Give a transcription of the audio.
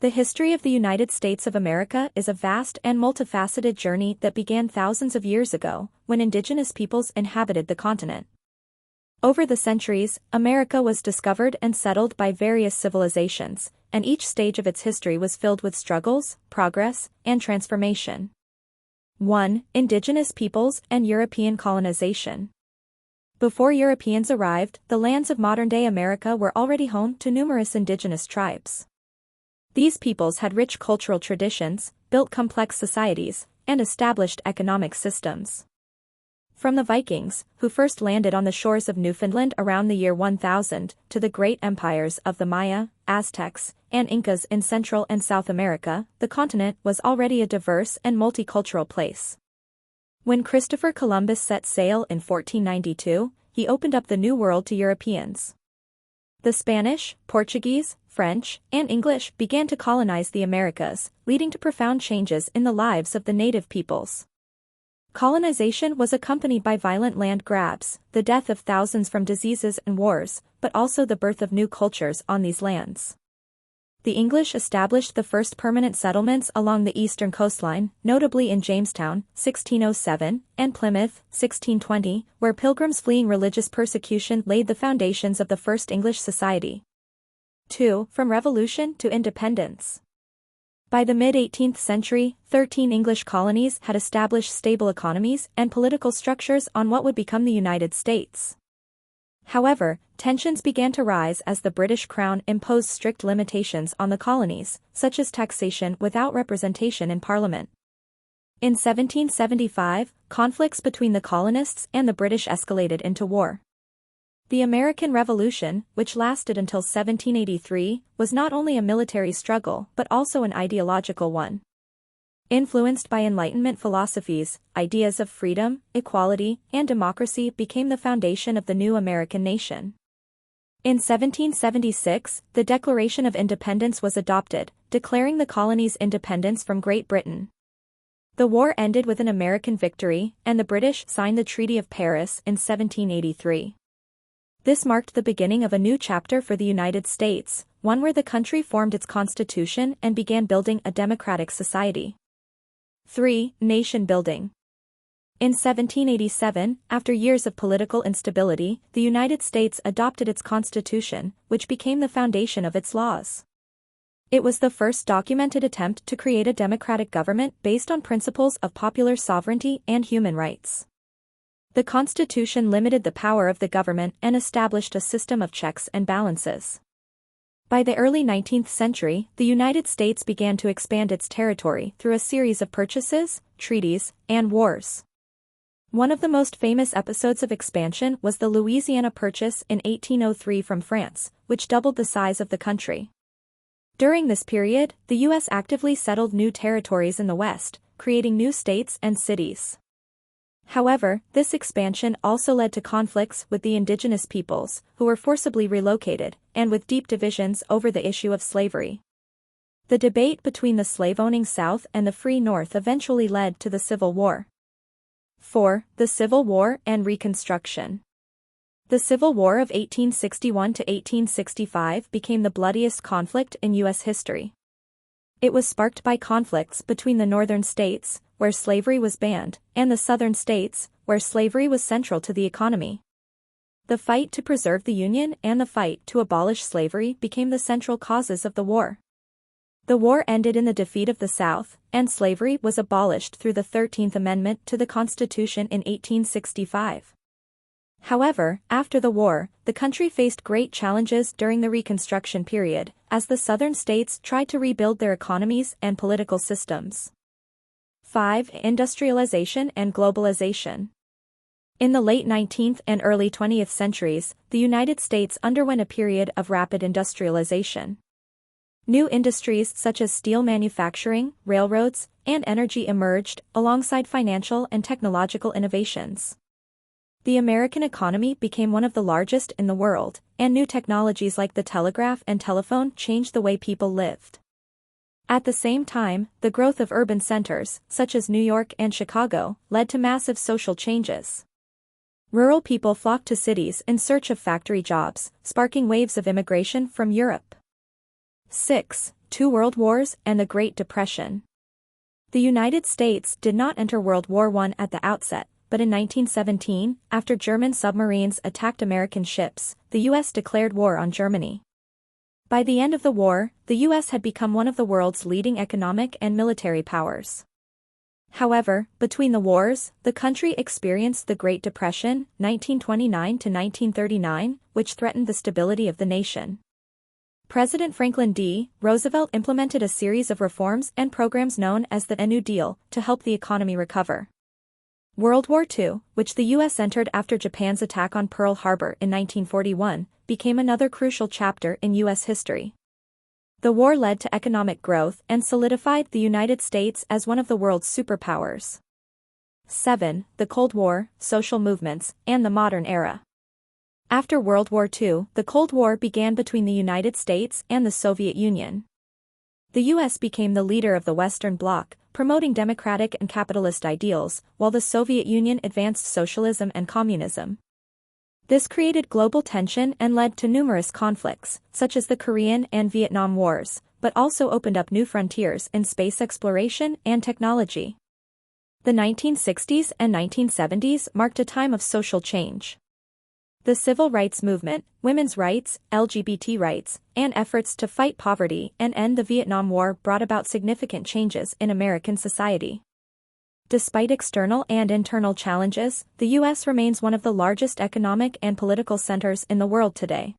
The history of the United States of America is a vast and multifaceted journey that began thousands of years ago, when indigenous peoples inhabited the continent. Over the centuries, America was discovered and settled by various civilizations, and each stage of its history was filled with struggles, progress, and transformation. 1. Indigenous peoples and European colonization. Before Europeans arrived, the lands of modern-day America were already home to numerous indigenous tribes. These peoples had rich cultural traditions, built complex societies, and established economic systems. From the Vikings, who first landed on the shores of Newfoundland around the year 1000, to the great empires of the Maya, Aztecs, and Incas in Central and South America, the continent was already a diverse and multicultural place. When Christopher Columbus set sail in 1492, he opened up the New World to Europeans. The Spanish, Portuguese, French, and English began to colonize the Americas, leading to profound changes in the lives of the native peoples. Colonization was accompanied by violent land grabs, the death of thousands from diseases and wars, but also the birth of new cultures on these lands. The English established the first permanent settlements along the eastern coastline, notably in Jamestown, 1607, and Plymouth, 1620, where pilgrims fleeing religious persecution laid the foundations of the first English society. 2. From Revolution to Independence. By the mid-18th century, 13 English colonies had established stable economies and political structures on what would become the United States. However, tensions began to rise as the British Crown imposed strict limitations on the colonies, such as taxation without representation in Parliament. In 1775, conflicts between the colonists and the British escalated into war. The American Revolution, which lasted until 1783, was not only a military struggle but also an ideological one. Influenced by Enlightenment philosophies, ideas of freedom, equality, and democracy became the foundation of the new American nation. In 1776, the Declaration of Independence was adopted, declaring the colony's independence from Great Britain. The war ended with an American victory, and the British signed the Treaty of Paris in 1783. This marked the beginning of a new chapter for the United States, one where the country formed its constitution and began building a democratic society. 3. Nation building. In 1787, after years of political instability, the United States adopted its constitution, which became the foundation of its laws. It was the first documented attempt to create a democratic government based on principles of popular sovereignty and human rights. The Constitution limited the power of the government and established a system of checks and balances. By the early 19th century, the United States began to expand its territory through a series of purchases, treaties, and wars. One of the most famous episodes of expansion was the Louisiana Purchase in 1803 from France, which doubled the size of the country. During this period, the U.S. actively settled new territories in the West, creating new states and cities. However, this expansion also led to conflicts with the indigenous peoples, who were forcibly relocated, and with deep divisions over the issue of slavery. The debate between the slave-owning South and the free North eventually led to the Civil War. 4. The Civil War and Reconstruction. The Civil War of 1861 to 1865 became the bloodiest conflict in U.S. history. It was sparked by conflicts between the northern states, where slavery was banned, and the southern states, where slavery was central to the economy. The fight to preserve the Union and the fight to abolish slavery became the central causes of the war. The war ended in the defeat of the South, and slavery was abolished through the 13th Amendment to the Constitution in 1865. However, after the war, the country faced great challenges during the Reconstruction period, as the southern states tried to rebuild their economies and political systems. 5. Industrialization and globalization. In the late 19th and early 20th centuries, the United States underwent a period of rapid industrialization. New industries such as steel manufacturing, railroads, and energy emerged, alongside financial and technological innovations. The American economy became one of the largest in the world, and new technologies like the telegraph and telephone changed the way people lived. At the same time, the growth of urban centers, such as New York and Chicago, led to massive social changes. Rural people flocked to cities in search of factory jobs, sparking waves of immigration from Europe. 6. two world wars, and the Great Depression. The United States did not enter World War I at the outset, but in 1917, after German submarines attacked American ships, the U.S. declared war on Germany. By the end of the war, the U.S. had become one of the world's leading economic and military powers. However, between the wars, the country experienced the Great Depression, 1929 to 1939, which threatened the stability of the nation. President Franklin D. Roosevelt implemented a series of reforms and programs known as the New Deal to help the economy recover. World War II, which the U.S. entered after Japan's attack on Pearl Harbor in 1941, became another crucial chapter in U.S. history. The war led to economic growth and solidified the United States as one of the world's superpowers. 7. The Cold War, social movements, and the modern era. After World War II, the Cold War began between the United States and the Soviet Union. The U.S. became the leader of the Western Bloc, promoting democratic and capitalist ideals, while the Soviet Union advanced socialism and communism. This created global tension and led to numerous conflicts, such as the Korean and Vietnam Wars, but also opened up new frontiers in space exploration and technology. The 1960s and 1970s marked a time of social change. The civil rights movement, women's rights, LGBT rights, and efforts to fight poverty and end the Vietnam War brought about significant changes in American society. Despite external and internal challenges, the U.S. remains one of the largest economic and political centers in the world today.